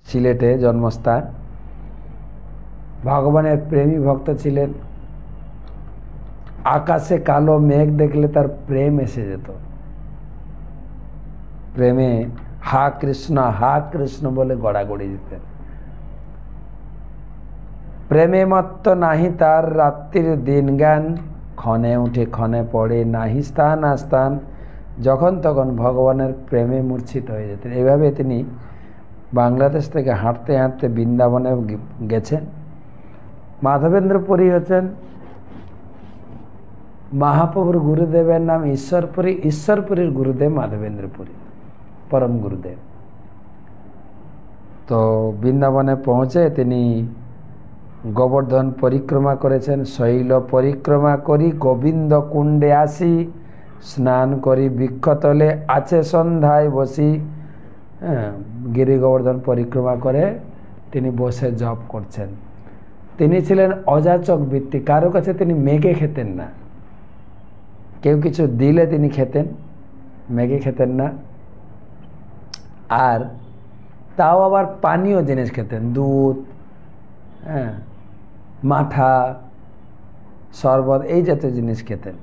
সিলেটে জন্মস্থান। ভগবানের প্রেমী ভক্ত ছিলেন। আকাশে কালো মেঘ দেখলে তার প্রেম এসে যেত, প্রেমে হা কৃষ্ণ বলে গড়াগড়ি দিতেন। প্রেমে মত্ত নাহি তার রাত্রির দিন জ্ঞান, ক্ষণে উঠে ক্ষণে পড়ে নাহি স্থান আস্থান। যখন তখন ভগবানের প্রেমে মূর্ছিত হয়ে যেতেন। এইভাবে তিনি বাংলাদেশ থেকে হাঁটতে হাঁটতে বৃন্দাবনে গেছেন। মাধবেন্দ্র পুরী হচ্ছেন মহাপ্রভুর গুরুদেবের নাম ঈশ্বরপুরী। ঈশ্বরপুরীর গুরুদেব মাধবেন্দ্র পুরী, পরম গুরুদেব। তো বৃন্দাবনে পৌঁছে তিনি গোবর্ধন পরিক্রমা করেছেন। শৈল পরিক্রমা করি গোবিন্দ কুণ্ডে আসি, স্নান করি বৃক্ষতলে আছে সন্ধ্যায় বসি। গিরি গোবর্ধন পরিক্রমা করে তিনি বসে জপ করছেন। তিনি ছিলেন অযাচক বৃত্তি, কারো কাছে তিনি মেঘে খেতেন না। কেউ কিছু দিলে তিনি খেতেন, মেঘে খেতেন না। আর তাও আবার পানীয় জিনিস খেতেন, দুধ, মাঠা, শরবত, এই জাতীয় জিনিস খেতেন।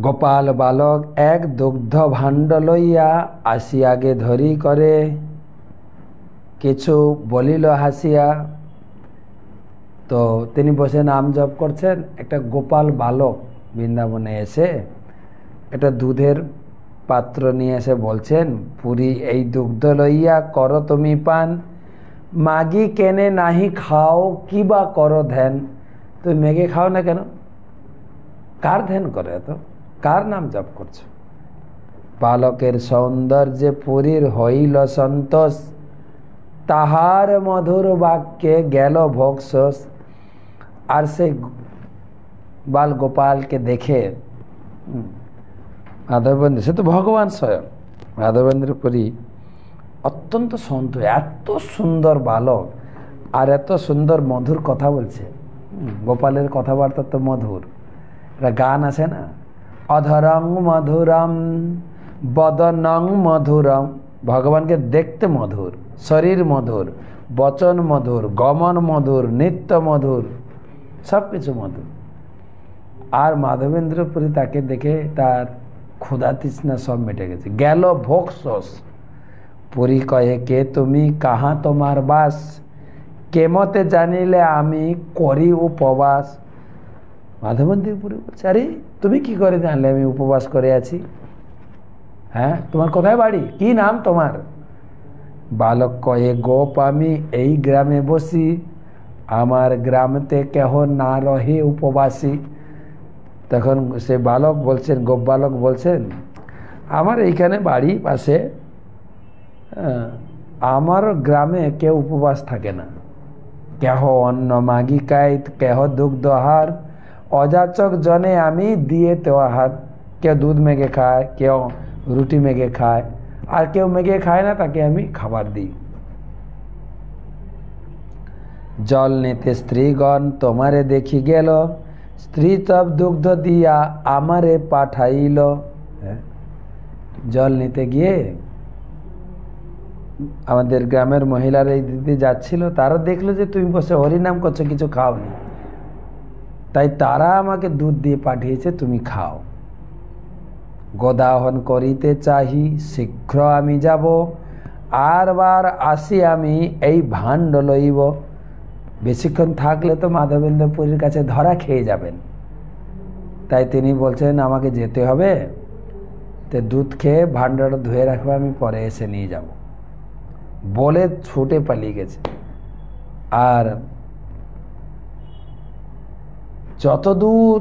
গোপাল বালক এক দুগ্ধ ভাণ্ড লইয়া আসি আগে ধরি করে, কিছু বলিল হাসিয়া। তো তিনি বসে নাম জপ করছেন। একটা গোপাল বালক বৃন্দাবনে এসে একটা দুধের পাত্র নিয়ে এসে বলছেন, পুরী এই দুগ্ধ লইয়া করো তুমি পান, মাগি কেনে নাহি খাও কি বা করো ধ্যান। তুমি মেঘে খাও না কেন? কার ধ্যান করে? তো কার নাম জপ করছো? বালকের সৌন্দর্যে পুরীর হইল সন্তোষ, তাহার মধুর বাক্যে গেল ভোগশোষ। আর সেই বাল গোপালকে দেখে মাধবেন্দ্র, সে তো ভগবান স্বয়ং, মাধবেন্দ্র পুরী অত্যন্ত সন্তুষ্ট। এত সুন্দর বালক আর এত সুন্দর মধুর কথা বলছে। গোপালের কথাবার্তা তো মধুর। একটা গান আছে না, অধরং মধুরম বদনং মধুরম। ভগবানকে দেখতে মধুর, শরীর মধুর, বচন মধুর, গমন মধুর, নৃত্য মধুর, সব কিছু মধুর। আর মাধবেন্দ্র পুরী তাকে দেখে তার ক্ষুধা তৃষ্ণা সব মিটে গেছে, গেল ভোগশোষ। পুরী কহে কে তুমি, কাহা তোমার বাস, কেমতে জানিলে আমি করি উপবাস। মাধবেন্দ্র পুরী বলছে, আরে তুমি কি করে জানলে আমি উপবাস করে আছি? হ্যাঁ, তোমার কোথায় বাড়ি, কি নাম তোমার? বালক কয়ে, গোপ আমি এই গ্রামে বসি, আমার গ্রামতে কেহ না রহে উপবাসী। তখন সে বালক বলছেন, গোপ বালক বলছেন, আমার এইখানে বাড়ি পাশে, আমার গ্রামে কেউ উপবাস থাকে না। কেহ অন্ন মাগি খায়, কেহ দুগ্ধ আহার, অযাচক জনে আমি দিয়ে তো আহার। কেউ দুধ মেঘে খায়, কেউ রুটি মেঘে খায়, আর কেউ মেঘে খায় না, তাকে আমি খাবার দিই। জল নিতে স্ত্রীগণ তোমারে দেখি গেল, স্ত্রী তব দুগ্ধ দিয়া আমারে পাঠাইল। জল নিতে গিয়ে আমাদের গ্রামের মহিলারা এই দিদি যাচ্ছিল, তারা দেখলো যে তুমি বসে হরিনাম করছো, কিছু খাওনি, তাই তারা আমাকে দুধ দিয়ে পাঠিয়েছে, তুমি খাও। গোদাহন করিতে চাহি, শীঘ্র আমি যাব, আর বার আসি আমি এই ভাণ্ড লইব। বেশিক্ষণ থাকলে তো মাধবেন্দ্র পুরীর কাছে ধরা খেয়ে যাবেন, তাই তিনি বলছেন আমাকে যেতে হবে, তো দুধ খেয়ে ভাণ্ডটা ধুয়ে রাখবে, আমি পরে এসে নিয়ে যাব বলে ছুটে পালিয়ে গেছে। আর যতদূর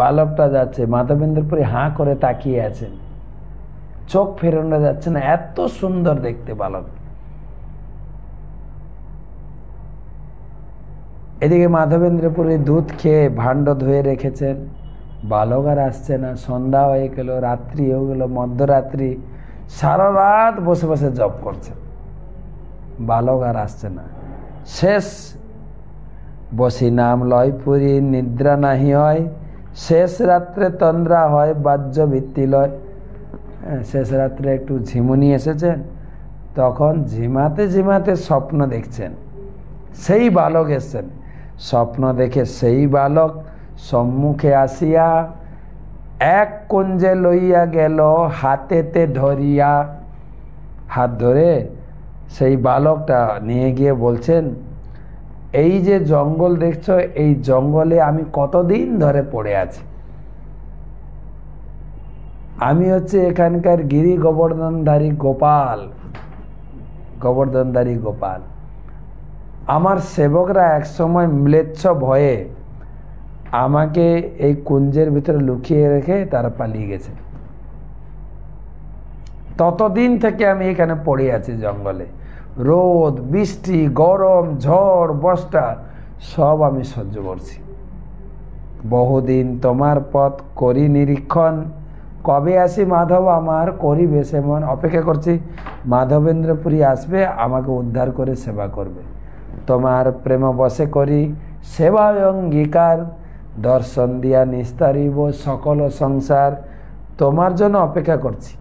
বালকটা যাচ্ছে, মাধবেন্দ্র পুরী হাঁ করে তাকিয়ে আছেন, চোখ ফেরানো যাচ্ছে না, এত সুন্দর দেখতে বালক। এদিকে মাধবেন্দ্র পুরী দুধ খেয়ে ভাণ্ড ধুয়ে রেখেছেন, বালক আর আসছে না। সন্ধ্যা হয়ে গেল, রাত্রি হয়ে গেল, মধ্যরাত্রি, সারা রাত বসে বসে জপ করছে, বালক আর আসছে না। শেষ বসি নাম লয় পুরী, নিদ্রা নাহি হয়, শেষ রাত্রে তন্দ্রা হয়, বাহ্য ভিত্তি লয়। শেষ রাত্রে একটু ঝিমুনি এসেছেন, তখন ঝিমাতে ঝিমাতে স্বপ্ন দেখছেন, সেই বালক এসছেন। স্বপ্ন দেখে সেই বালক সম্মুখে আসিয়া এক কুঞ্জে লইয়া গেল হাতেতে ধরিয়া। হাত ধরে সেই বালকটা নিয়ে গিয়ে বলছেন, এই যে জঙ্গল দেখছো, এই জঙ্গলে আমি কতদিন ধরে পড়ে আছি। আমি হচ্ছে এখানকার গিরি গোবর্ধনধারী গোপাল, গোবর্ধনধারী গোপাল। আমার সেবকরা একসময় ম্লেচ্ছ ভয়ে আমাকে এই কুঞ্জের ভিতরে লুকিয়ে রেখে তারা পালিয়ে গেছে। ততদিন থেকে আমি এখানে পড়ে আছি জঙ্গলে। রোদ, বৃষ্টি, গরম, ঝড়, বর্ষা সব আমি সহ্য করছি। বহুদিন তোমার পথ করি নিরীক্ষণ, কবে আসি মাধব আমার করিবে সেমন। অপেক্ষা করছি মাধবেন্দ্রপুরী আসবে, আমাকে উদ্ধার করে সেবা করবে। তোমার প্রেম বসে করি সেবা অঙ্গীকার, দর্শন দিয়া নিস্তারিব সকল সংসার। তোমার জন্য অপেক্ষা করছি,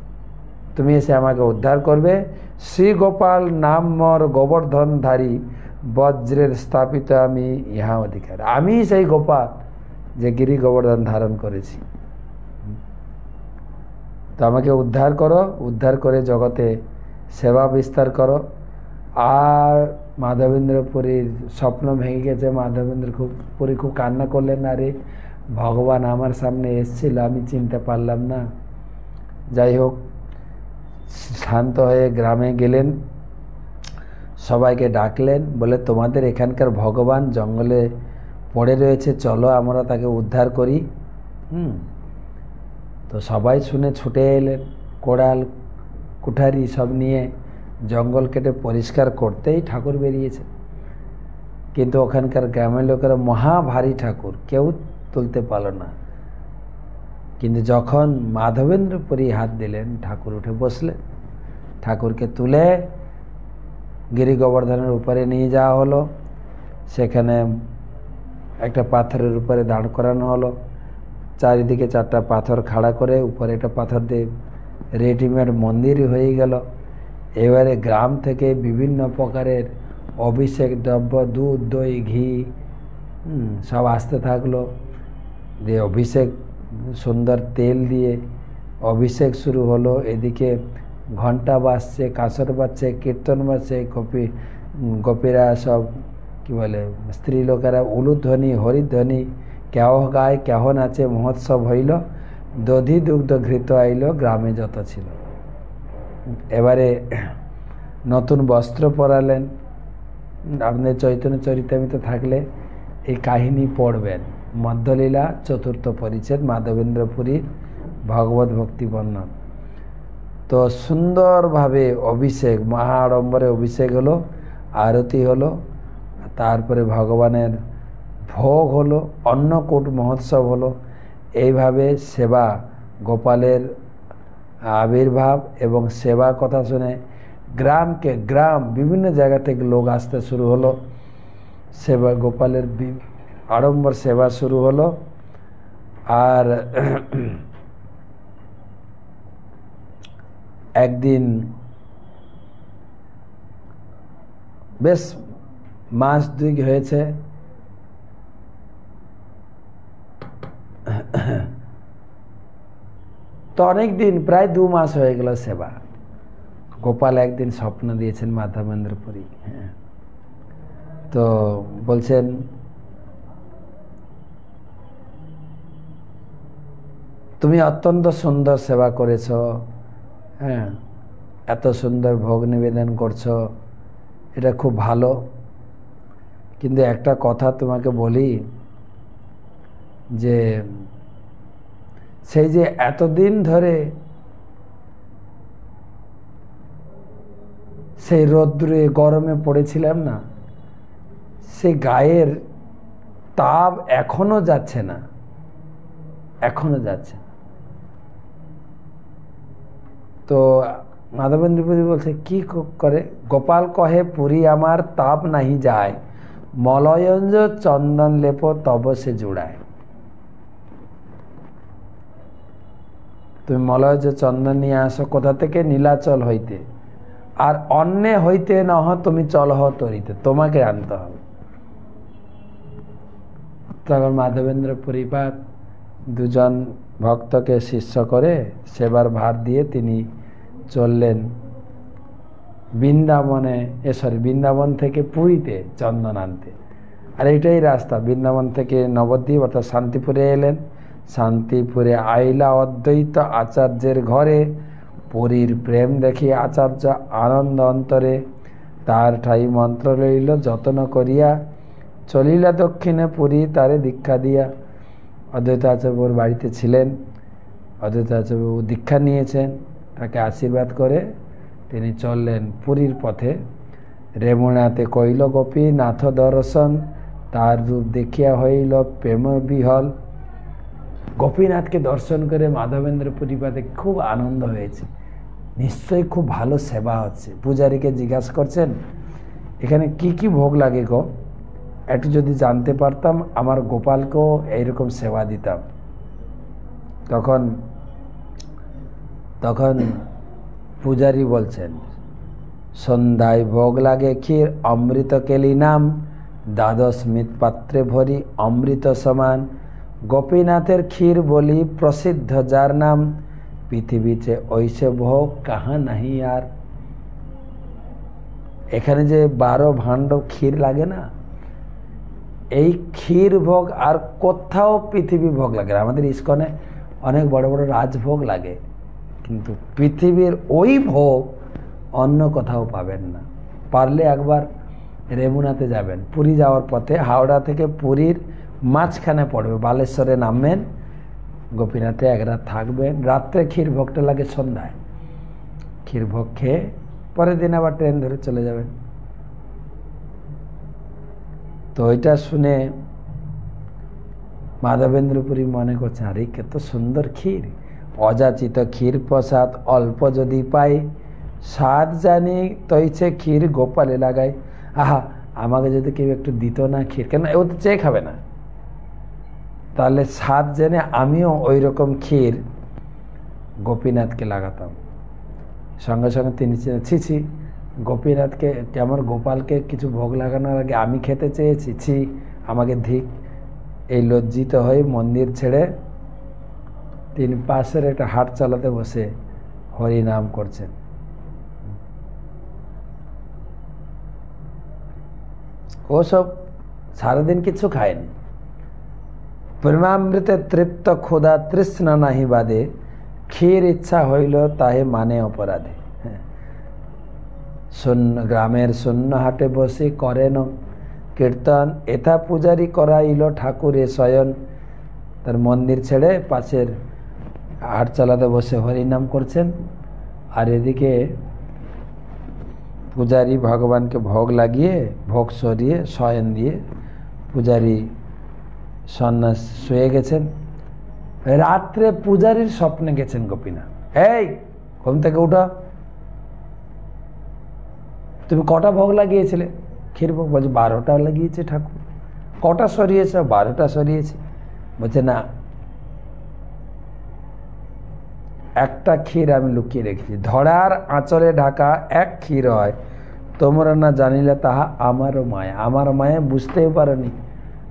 তুমি এসে আমাকে উদ্ধার করবে। শ্রী গোপাল নাম মোর গোবর্ধনধারী, বজ্রের স্থাপিত আমি ইহা অধিকার। আমি সেই গোপাল যে গিরি গোবর্ধন ধারণ করেছি। তো আমাকে উদ্ধার করো, উদ্ধার করে জগতে সেবা বিস্তার করো। আর মাধবেন্দ্রপুরীর স্বপ্ন ভেঙে গেছে। পুরী খুব কান্না করলেন, আরে ভগবান আমার সামনে এসেছিল, আমি চিনতে পারলাম না। যাই হোক, শান্ত হয়ে গ্রামে গেলেন, সবাইকে ডাকলেন, বলে তোমাদের এখানকার ভগবান জঙ্গলে পড়ে রয়েছে, চলো আমরা তাকে উদ্ধার করি। তো সবাই শুনে ছুটে এলেন, কোড়াল কুঠারি সব নিয়ে। জঙ্গল কেটে পরিষ্কার করতেই ঠাকুর বেরিয়েছে। কিন্তু ওখানকার গ্রামের লোকেরা মহা ভারী ঠাকুর, কেউ তুলতে পারল না। কিন্তু যখন মাধবেন্দ্রপুরী হাত দিলেন, ঠাকুর উঠে বসলেন। ঠাকুরকে তুলে গিরি গোবর্ধনের উপরে নিয়ে যাওয়া হলো। সেখানে একটা পাথরের উপরে দাঁড় করানো হলো। চারিদিকে 4টা পাথর খাড়া করে উপরে একটা পাথর দিয়ে রেডিমেড মন্দির হয়ে গেল। এবারে গ্রাম থেকে বিভিন্ন প্রকারের অভিষেক দ্রব্য, দুধ, দই, ঘি সব আসতে থাকলো। দিয়ে অভিষেক, সুন্দর তেল দিয়ে অভিষেক শুরু হলো। এদিকে ঘন্টা বাজছে, কাঁসর বাজছে, কীর্তন বাজছে, গোপীরা সব কি বলে স্ত্রী লোকেরা উলুধ্বনি, হরিধ্বনি, কেহ গায়, কেহ নাচে, মহোৎসব হইল। দধি দুগ্ধ ঘৃত আইল গ্রামে যত ছিল। এবারে নতুন বস্ত্র পরালেন। আপনাদের চৈতন্য চরিতামৃত থাকলে এই কাহিনী পড়বেন। মধ্যলীলা 4র্থ পরিচ্ছেদ, মাধবেন্দ্রপুরীর ভগবত ভক্তি বর্ণন। তো সুন্দরভাবে অভিষেক, মহা আড়ম্বরে অভিষেক হলো, আরতি হলো, তারপরে ভগবানের ভোগ হলো, অন্নকূট মহোৎসব হলো। এইভাবে সেবা, গোপালের আবির্ভাব এবং সেবা কথা শুনে গ্রাম বিভিন্ন জায়গা থেকে লোক আসতে শুরু হলো। সেবা, গোপালের আড়ম্বর সেবা শুরু হলো। আর একদিন বেশ মাস 2 হয়েছে, তো অনেক দিন, প্রায় 2 মাস হয়ে গেল সেবা। গোপাল একদিন স্বপ্ন দিয়েছেন মাধবেন্দ্রপুরী। তো বলছেন, তুমি অত্যন্ত সুন্দর সেবা করেছ, এত সুন্দর ভোগ নিবেদন করছো, এটা খুব ভালো। কিন্তু একটা কথা তোমাকে বলি, যে সেই যে এতদিন ধরে সেই রৌদ্রে গরমে পড়েছিলাম না, সেই গায়ের তাপ এখনো যাচ্ছে না, এখনো যাচ্ছে। তো মাধবেন্দ্রপুরী বলছে, কি করে? গোপাল কহে, পুরী আমার তাপ নাহি যায়, মলয়ঞ্জ চন্দন লেপ তব সে জুড়ায়। তুমি মলয়জ চন্দন নিয়ে আসো কোথা থেকে? নীলাচল হইতে। আর অন্যে হইতে নহ তুমি চলহ তরিতে, তোমাকে আনতে হবে। তখন মাধবেন্দ্র পুরীপাদ দুজন ভক্তকে শিষ্য করে সেবার ভার দিয়ে তিনি চললেন বৃন্দাবনে, বৃন্দাবন থেকে পুরীতে চন্দন আনতে। আর এটাই রাস্তা, বৃন্দাবন থেকে নবদ্বীপ অর্থাৎ শান্তিপুরে এলেন। শান্তিপুরে আইলা অদ্বৈত আচার্যের ঘরে, পুরীর প্রেম দেখি আচার্য আনন্দ অন্তরে, তার ঠাই মন্ত্র লইল যত্ন করিয়া, চলিলা দক্ষিণে পুরী তারে দীক্ষা দিয়া। অদ্বৈত আচার্যবাবুর বাড়িতে ছিলেন, অদ্বৈত আচার্যবাবু দীক্ষা নিয়েছেন, তাকে আশীর্বাদ করে তিনি চললেন পুরীর পথে। রেমুনাতে কইল গোপী নাথ দর্শন, তার রূপ দেখিয়া হইল প্রেম বিহল। গোপীনাথকে দর্শন করে মাধবেন্দ্র পুরীপাদে খুব আনন্দ হয়েছে, নিশ্চয়ই খুব ভালো সেবা হচ্ছে। পূজারীকে জিজ্ঞাসা করছেন এখানে কি কি ভোগ লাগে গো, একটু যদি জানতে পারতাম আমার গোপালকেও এইরকম সেবা দিতাম। তখন পূজারী বলছেন সন্ধ্যায় ভোগ লাগে ক্ষীর অমৃত কেলি নাম, দ্বাদশ মৃৎ পাত্রে ভরি অমৃত সমান। গোপীনাথের ক্ষীর বলি প্রসিদ্ধ যার নাম, পৃথিবীতে ঐসে ভোগ কাহা নাহি আর। এখানে যে 12 ভাণ্ড ক্ষীর লাগে না, এই ক্ষীর ভোগ আর কোথাও পৃথিবী ভোগ লাগে না। আমাদের ইস্কনে অনেক বড় বড় রাজভোগ লাগে, কিন্তু পৃথিবীর ওই ভোগ অন্য কোথাও পাবেন না। পারলে একবার রেমুনাতে যাবেন, পুরী যাওয়ার পথে হাওড়া থেকে পুরীর মাঝখানে পড়বে, বালেশ্বরে নামবেন, গোপীনাথে এক রাত থাকবেন, রাত্রে ক্ষীর ভোগটা লাগে সন্ধ্যায়। ক্ষীর ভোগ খেয়ে পরের দিন আবার ট্রেন ধরে চলে যাবেন। তো ওইটা শুনে মাধবেন্দ্র পুরী মনে করছে আরে কত সুন্দর ক্ষীর, অযাচিত ক্ষীর প্রসাদ অল্প যদি পাই, স্বাদ জানি তৈছে ক্ষীর গোপালে লাগাই। আহা, আমাকে যদি কেউ একটু দিত না ক্ষীর, কেন ও তো চেয়ে খাবে না, তাহলে স্বাদ জেনে আমিও ওই রকম ক্ষীর গোপীনাথকে লাগাতাম। সঙ্গে সঙ্গে তিনি ছি গোপীনাথকে, আমার গোপালকে কিছু ভোগ লাগানোর আগে আমি খেতে চেয়েছি, ছি আমাকে ধিক। এই লজ্জিত হয়ে মন্দির ছেড়ে তিনি পাশের একটা হাট চালাতে বসে হরি নাম করছেন। ও সব সারাদিন কিছু খায়নি। প্রেমামৃতে তৃপ্ত ক্ষুধা তৃষ্ণা নাহি বাদে, ক্ষীর ইচ্ছা হইল তাহে মানে অপরাধে। শূন্য গ্রামের শূন্য হাটে বসে করেন কীর্তন, এথা পূজারি করাইল ঠাকুরে শয়ন। তার মন্দির ছেড়ে পাশের হাট চালাতে বসে হরিনাম করছেন, আর এদিকে পূজারি ভগবানকে ভোগ লাগিয়ে ভোগ সরিয়ে শয়ন দিয়ে পূজারি সন্ন্যাস শুয়ে গেছেন। রাত্রে পূজারীর স্বপ্নে গেছেন গোপীনাথ, এই ঘুম থেকে উঠো, তুমি কটা ভোগ লাগিয়েছিলে? ক্ষীর ভোগ। বলছে 12টা লাগিয়েছে ঠাকুর। কটা সরিয়েছে? 12টা সরিয়েছে। বলছে না, একটা ক্ষীর আমি লুকিয়ে রেখেছি, ধরার আঁচলে ঢাকা এক ক্ষীর হয়, তোমরা না জানিলে তাহা আমারও মায়া। আমার মায়া বুঝতেও পারোনি,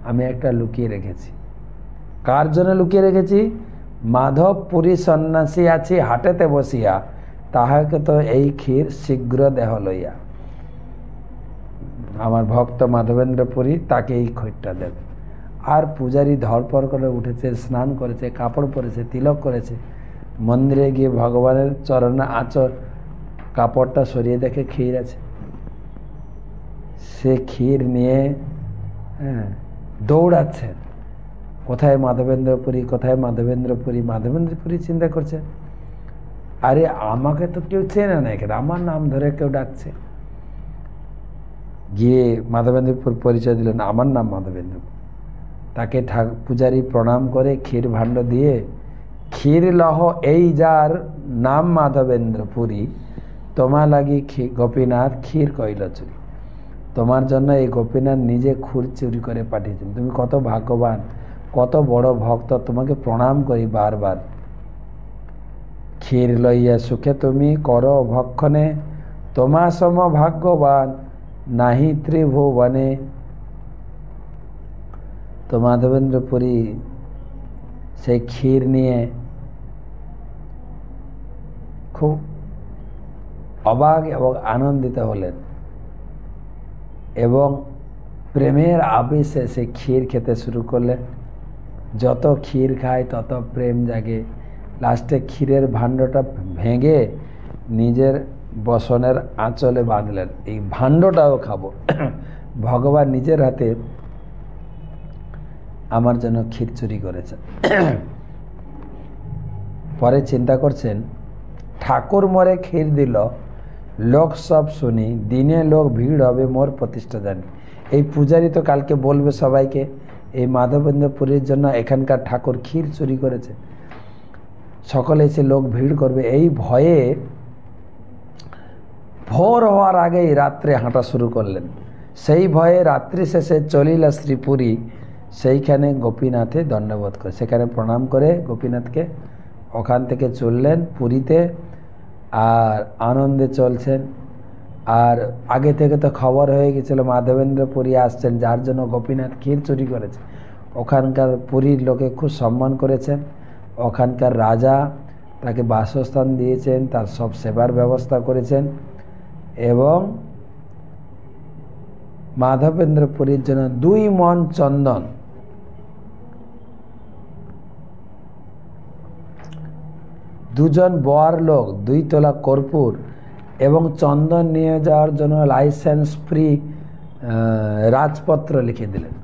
আমি একটা লুকিয়ে রেখেছি। কার জন্য লুকিয়ে রেখেছি? মাধব পুরী সন্ন্যাসী আছি হাটেতে বসিয়া, তাহাকে তো এই ক্ষীর শীঘ্র দেহ লইয়া। আমার ভক্ত মাধবেন্দ্র পুরী, তাকে এই ক্ষীরটা দেবে। আর পূজারী ধরপড় করে উঠেছে, স্নান করেছে, কাপড় পরেছে, তিলক করেছে, মন্দিরে গিয়ে ভগবানের চরণে আঁচল কাপড়টা সরিয়ে দেখে ক্ষীর আছে। সে ক্ষীর নিয়ে দৌড়াচ্ছেন, কোথায় মাধবেন্দ্র পুরী, কোথায় মাধবেন্দ্র পুরী। মাধবেন্দ্র পুরী চিন্তা করছে, আরে আমাকে তো কেউ চেনে না, এখানে আমার নাম ধরে কেউ ডাকছে। গিয়ে মাধবেন্দ্রপুর পরিচয় দিলেন, আমার নাম মাধবেন্দ্র। তাকে পূজারী প্রণাম করে ক্ষীর ভাণ্ড দিয়ে, ক্ষীর লহ এই যার নাম মাধবেন্দ্র পুরী, তোমার লাগি গোপীনাথ ক্ষীর কইল চুরি। তোমার জন্য এই গোপীনাথ নিজে ক্ষীর চুরি করে পাঠিয়েছেন। তুমি কত ভাগ্যবান, কত বড় ভক্ত, তোমাকে প্রণাম করি বারবার। ক্ষীর লইয়া সুখে তুমি করো ভক্ষণে, তোমা সম ভাগ্যবান নাহি ত্রিভুবনে। তো মাধবেন্দ্র পুরী সেই ক্ষীর নিয়ে খুব অবাক এবং আনন্দিত হলেন এবং প্রেমের আবেশে সে ক্ষীর খেতে শুরু করলেন। যত ক্ষীর খায় তত প্রেম জাগে। লাস্টে ক্ষীরের ভাণ্ডটা ভেঙে নিজের বসনের আঁচলে বাঁধলেন, এই ভাণ্ডটাও খাবো। ভগবান নিজের হাতে আমার জন্য ক্ষীর চুরি করেছেন। পরে চিন্তা করছেন, ঠাকুর মরে ক্ষীর দিল, লোক সব শুনি, দিনে লোক ভিড় হবে মোর প্রতিষ্ঠা জানি। এই পূজারি তো কালকে বলবে সবাইকে এই মাধবেন্দ্র পুরীর জন্য এখানকার ঠাকুর ক্ষীর চুরি করেছে, সকলে এসে লোক ভিড় করবে। এই ভয়ে ভোর হওয়ার আগেই রাত্রে হাঁটা শুরু করলেন। সেই ভয়ে রাত্রি শেষে চলিলা শ্রীপুরী, সেইখানে গোপীনাথে দণ্ডবোধ করে, সেখানে প্রণাম করে গোপীনাথকে ওখান থেকে চললেন পুরীতে। আর আনন্দে চলছেন। আর আগে থেকে তো খবর হয়ে গেছিল মাধবেন্দ্র পুরী আসছেন, যার জন্য গোপীনাথ ক্ষীর চুরি করেছে। ওখানকার পুরীর লোকে খুব সম্মান করেছেন। ওখানকার রাজা তাকে বাসস্থান দিয়েছেন, তার সব সেবার ব্যবস্থা করেছেন এবং মাধবেন্দ্র পুরীর জন্য 2 মণ চন্দন, 2 জন বর লোক, 2 তোলা কর্পূর এবং চন্দন নিয়ে যাওয়ার জন্য লাইসেন্স ফ্রি রাজপত্র লিখে দিলেন।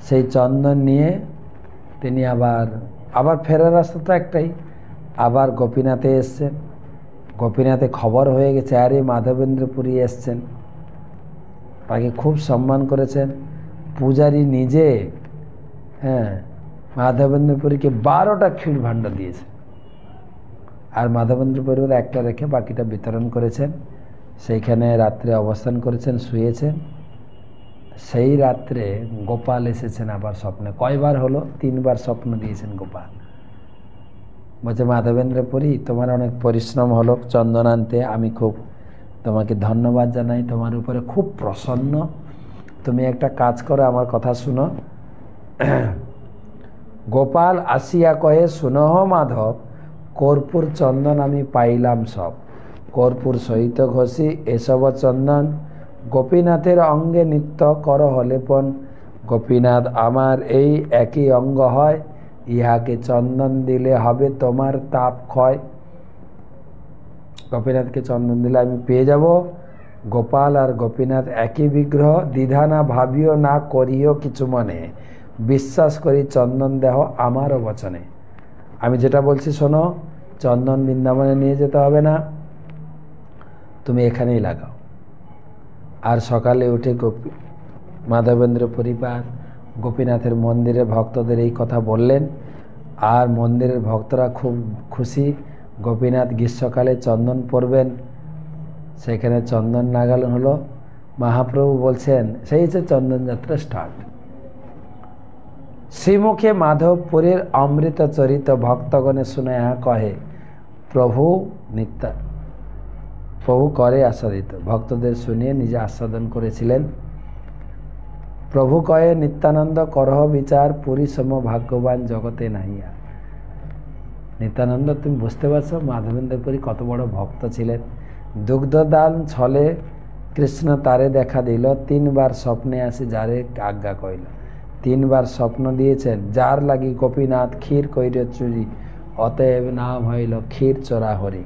সেই চন্দন নিয়ে তিনি আবার ফেরার রাস্তা তো একটাই, আবার গোপীনাথে এসছেন। গোপীনাথে খবর হয়ে গেছে আরে মাধবেন্দ্র পুরী এসছেন, তাকে খুব সম্মান করেছেন। পূজারী নিজে মাধবেন্দ্র পুরীকে 12টা ক্ষীর ভাণ্ড দিয়েছে, আর মাধবেন্দ্র পুরীর একটা রেখে বাকিটা বিতরণ করেছেন। সেইখানে রাত্রে অবস্থান করেছেন, শুয়েছেন। সেই রাত্রে গোপাল এসেছেন আবার স্বপ্নে। কয়বার হলো? 3 বার স্বপ্ন দিয়েছেন গোপাল। বলছে মাধবেন্দ্র পুরী, তোমার অনেক পরিশ্রম হলো চন্দন আনতে, আমি খুব তোমাকে ধন্যবাদ জানাই, তোমার উপরে খুব প্রসন্ন। তুমি একটা কাজ করো, আমার কথা শুনো। গোপাল আসিয়া কহে, শুনহ মাধব, কর্পূর চন্দন আমি পাইলাম সব, কর্পূর সহিত ঘষি এসব চন্দন, গোপীনাথের অঙ্গে নিত্য কর হলেপন, গোপীনাথ আমার এই একই অঙ্গ হয়, ইহাকে চন্দন দিলে হবে তোমার তাপ ক্ষয়। গোপীনাথকে চন্দন দিলে আমি পেয়ে যাব। গোপাল আর গোপীনাথ একই বিগ্রহ, দ্বিধা না ভাবিও, না করিও কিছু মনে, বিশ্বাস করি চন্দন দেহ আমারও বচনে। আমি যেটা বলছি শোনো, চন্দন বৃন্দাবনে নিয়ে যেতে হবে না, তুমি এখানেই লাগাও। আর সকালে উঠে মাধবেন্দ্র পরিবার গোপীনাথের মন্দিরে ভক্তদের এই কথা বললেন। আর মন্দিরের ভক্তরা খুব খুশি। গোপীনাথ গ্রীষ্মকালে চন্দন পরবেন, সেখানে চন্দন লাগানো হলো। মহাপ্রভু বলছেন, সেই হচ্ছে চন্দন যাত্রা স্টার্ট। শ্রীমুখে মাধবপুরীর অমৃত চরিত ভক্তগণে শুনে কহে, প্রভু প্রভু করে আস্বাদিত। ভক্তদের শুনিয়ে নিজে আস্বাদন করেছিলেন। প্রভু কয়ে, নিত্যানন্দ করহ বিচার, পুরী সম ভাগ্যবান জগতে নাহিয়া। নিত্যানন্দ, তুমি বুঝতে পারছো মাধবেন্দ্র পুরী কত বড় ভক্ত ছিলেন। দুগ্ধদান ছলে কৃষ্ণ তারে দেখা দিল, 3 বার স্বপ্নে আসি যারে আজ্ঞা কইল। 3 বার স্বপ্ন দিয়েছেন, যার লাগি গোপীনাথ ক্ষীর কইরে চুরি, অতএব নাম হইল ক্ষীর চোরা হরি।